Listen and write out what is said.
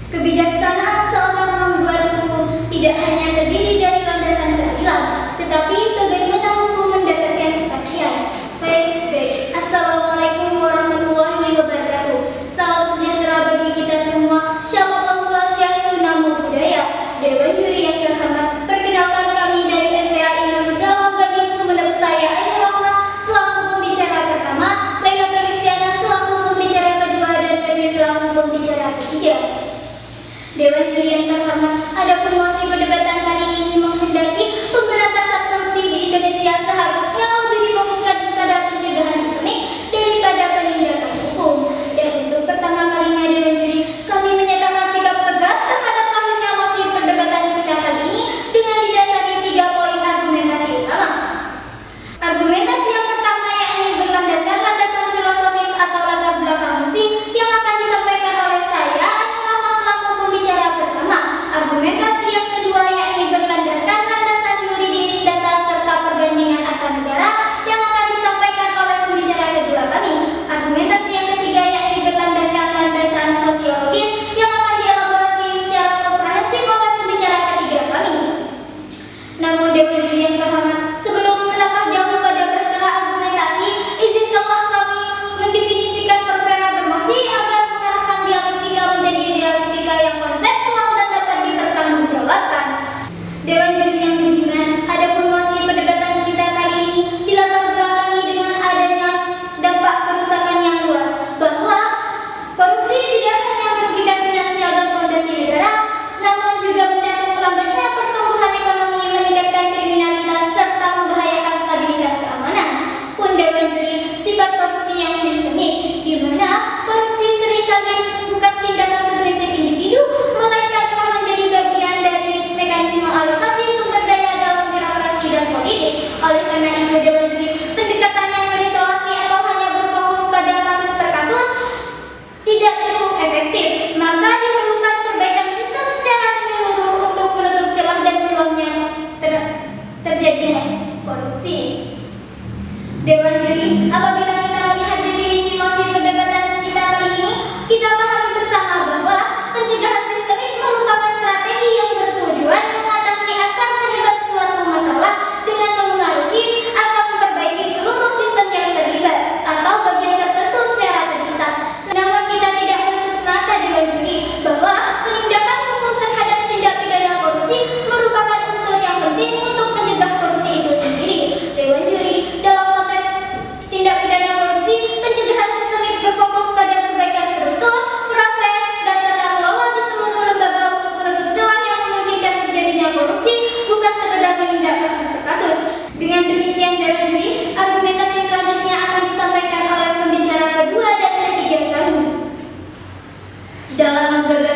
Kebijaksanaan seorang pembuat hukum tidak hanya terdiri dari landasan keadilan, tetapi bagaimana hukum mendapatkan kepastian. Flashback. Assalamualaikum warahmatullahi wabarakatuh. Salam sejahtera bagi kita semua. Shalom Swastiastu, Namo Buddhaya. Dewan juri yang terhormat, perkenalkan kami dari STAI Nurul Dalam Gading Sumeneb. Saya Ainul Rahma selaku pembicara pertama, Laila Kristiana selaku pembicara kedua, dan Ferdi selaku pembicara ketiga. Dewan juri yang terhormat, adapun mosi perdebatan kali ini menghendaki pemberantasan korupsi di Indonesia seharusnya lebih difokuskan pada pencegahan sistemik daripada penindakan hukum. Dan untuk pertama kalinya Dewan juri, kami menyatakan sikap tegas terhadap lahirnya mosi perdebatan kita kali ini dengan didasari 3 poin argumentasi utama. Argumentasi yang pertama yakni berlandaskan landasan filosofis atau latar belakang mosi yang akan disampaikan oleh saya pembicara pertama. Argumentasi yang kedua yakni berlandaskan landasan yuridis, data serta perbandingan antar negara yang akan disampaikan oleh pembicara kedua kami. Argumentasi yang ketiga yakni berlandaskan landasan sosiologis yang akan dielaborasi secara komprehensif oleh pembicara ketiga kami. Namun Dewan juri yang terhormat, sebelum melangkah jauh pada bahtera argumentasi, izinkanlah kami mendefinisikan perkara bermosi agar mengarahkan dialektika menjadi dialektika yang konseptual dan dapat dipertanggungjawabkan. Dewan juri yang budiman, adapun mosi perdebatan kita kali ini dilatar belakangi dengan adanya dampak kerusakan yang luas, bahwa korupsi tidak hanya merugikan finansial dan fondasi negara, namun juga mencakup melambatnya pertumbuhan ekonomi, meningkatkan kriminalitas, serta membahayakan stabilitas keamanan. Pun Dewan juri, sifat korupsi yang sistemik, di mana korupsi seringkali bukan tindakan segelintir individu, melainkan telah menjadi bagian dari mekanisme alokasi sumber daya dalam birokrasi dan politik. Oleh karena itu Dewan juri, pendekatan yang berisolasi atau hanya berfokus pada kasus per kasus tidak cukup efektif, maka diperlukan perbaikan sistem secara menyeluruh untuk menutup celah dan peluangnya terjadinya korupsi. Dewan juri, apabila kita melihat definisi mosi perdebatan kita kali ini, kita pahami bersama bahwa pencegahan sistemik merupakan strategi yang bertujuan mengatasi akar penyebab suatu masalah dengan memengaruhi atau memperbaiki seluruh sistem yang terlibat atau bagian tertentu secara terpisah. Namun kita tidak menutup mata Dewan juri bahwa penindakan hukum terhadap tindak pidana korupsi merupakan unsur yang penting untuk mencegah korupsi itu sendiri. Dewan juri, dalam konteks tindak pidana korupsi, pencegahan sistemik berfokus pada perbaikan struktur, proses, dan tata kelola di seluruh lembaga untuk menutup celah yang memungkinkan terjadinya korupsi, bukan sekedar menindak kasus per kasus. Dengan demikian Dewan juri, argumentasi selanjutnya akan disampaikan oleh pembicara kedua dan ketiga kami. Dalam menggagas